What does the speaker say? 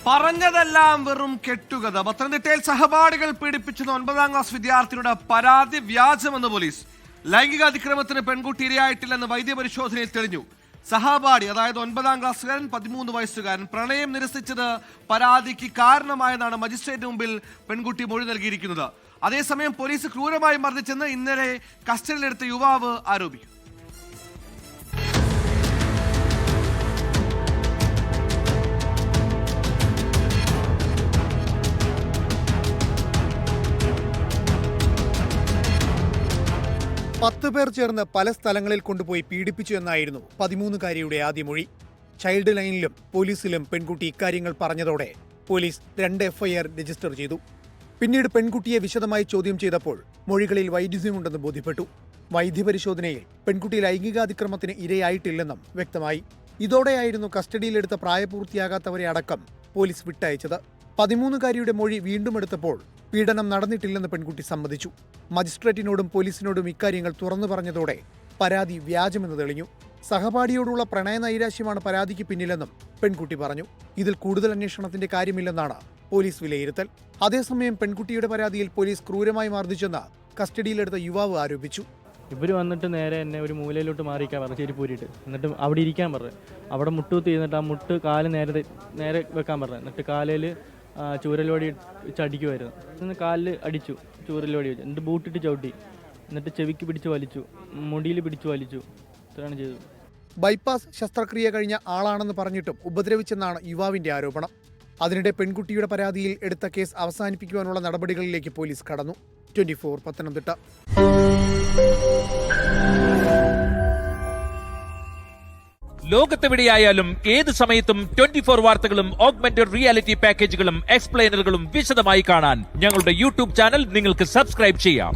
പറഞ്ഞതെല്ലാം വെറും കെട്ടുകഥ. പത്തനംതിട്ടയിൽ സഹപാഠികൾ പീഡിപ്പിച്ചെന്ന 9ാം ക്ലാസ് വിദ്യാർത്ഥിനിയുടെ പരാതി വ്യാജമെന്ന് പോലീസ്. ലൈംഗിക അതിക്രമത്തിന് പെൺകുട്ടി ഇരയായിട്ടില്ലെന്ന് വൈദ്യപരിശോധനയിൽ തെളിഞ്ഞു. സഹപാഠി, അതായത് 9ാം ക്ലാസ്സുകാരൻ 13 വയസ്സുകാരൻ, പ്രണയം നിരസിച്ചത് പരാതിക്ക് കാരണമായെന്നാണ് മജിസ്ട്രേറ്റിന് മുമ്പിൽ പെൺകുട്ടി മൊഴി നൽകിയിരിക്കുന്നത്. അതേസമയം പോലീസ് ക്രൂരമായി മർദ്ദിച്ചെന്ന് ഇന്നലെ കസ്റ്റഡിയിലെടുത്ത യുവാവ് ആരോപിച്ചു. പത്ത് പേർ ചേർന്ന് പല സ്ഥലങ്ങളിൽ കൊണ്ടുപോയി പീഡിപ്പിച്ചു എന്നായിരുന്നു 13-കാരിയുടെ ആദ്യ മൊഴി. ചൈൽഡ് ലൈനിലും പോലീസിലും പെൺകുട്ടി ഇക്കാര്യങ്ങൾ പറഞ്ഞതോടെ പോലീസ് 2 FIR രജിസ്റ്റർ ചെയ്തു. പിന്നീട് പെൺകുട്ടിയെ വിശദമായി ചോദ്യം ചെയ്തപ്പോൾ മൊഴികളിൽ വൈരുദ്ധ്യമുണ്ടെന്ന് ബോധ്യപ്പെട്ടു. വൈദ്യപരിശോധനയിൽ പെൺകുട്ടി ലൈംഗികാതിക്രമത്തിന് ഇരയായിട്ടില്ലെന്നും വ്യക്തമായി. ഇതോടെയായിരുന്നു കസ്റ്റഡിയിലെടുത്ത പ്രായപൂർത്തിയാകാത്തവരെ അടക്കം പോലീസ് വിട്ടയച്ചത്. 13-കാരിയുടെ മൊഴി വീണ്ടും എടുത്തപ്പോൾ പീഡനം നടന്നിട്ടില്ലെന്ന് പെൺകുട്ടി സമ്മതിച്ചു. മജിസ്ട്രേറ്റിനോടും പോലീസിനോടും ഇക്കാര്യങ്ങൾ തുറന്നു പറഞ്ഞതോടെ പരാതി വ്യാജമെന്ന് തെളിഞ്ഞു. സഹപാഠിയോടുള്ള പ്രണയനൈരാശ്യമാണ് പരാതിക്ക് പിന്നിലെന്നും പെൺകുട്ടി പറഞ്ഞു. ഇതിൽ കൂടുതൽ അന്വേഷണത്തിന്റെ കാര്യമില്ലെന്നാണ് പോലീസ് വിലയിരുത്തൽ. അതേസമയം പെൺകുട്ടിയുടെ പരാതിയിൽ പോലീസ് ക്രൂരമായി മർദ്ദിച്ചെന്ന് കസ്റ്റഡിയിലെടുത്ത യുവാവ് ആരോപിച്ചു. ഇവർ വന്നിട്ട് നേരെ എന്നെ ഒരു മൂലയിലോട്ട് മാറിയിരിക്കാൻ പറഞ്ഞു, ചെരിപ്പൂരിയിട്ട്. എന്നിട്ട് അവിടെ ഇരിക്കാൻ പറഞ്ഞു. അവിടെ മുട്ടുകുത്തി എന്നിട്ട് ആ മുട്ട് കാല് നേരെ വെക്കാൻ പറഞ്ഞു. എന്നിട്ട് കാലിൽ ചൂരലോടി ചടിക്കുമായിരുന്നു. എന്നിട്ട് കാലിൽ അടിച്ചു, ചൂരലോടി വെച്ചു. എന്നിട്ട് ബൂട്ടിട്ട് ചവിട്ടി. എന്നിട്ട് ചെവിക്ക് പിടിച്ച് വലിച്ചു, മുടിയിൽ പിടിച്ച് വലിച്ചു. ഇത്രയാണ് ചെയ്തത്. ബൈപ്പാസ് ശസ്ത്രക്രിയ കഴിഞ്ഞ ആളാണെന്ന് പറഞ്ഞിട്ടും ഉപദ്രവിച്ചെന്നാണ് യുവാവിന്റെ ആരോപണം. അതിനിടെ പെൺകുട്ടിയുടെ പരാതിയിൽ എടുത്ത കേസ് അവസാനിപ്പിക്കുവാനുള്ള നടപടികളിലേക്ക് പോലീസ് കടന്നു. 24 പത്തനംതിട്ട. ലോകത്തെവിടെയായാലും ഏത് സമയത്തും 24 വാർത്തകളും ഓഗ്മെന്റഡ് റിയാലിറ്റി പാക്കേജുകളും എക്സ്പ്ലെയിനറുകളും വിശദമായി കാണാൻ ഞങ്ങളുടെ യൂട്യൂബ് ചാനൽ നിങ്ങൾക്ക് സബ്സ്ക്രൈബ് ചെയ്യാം.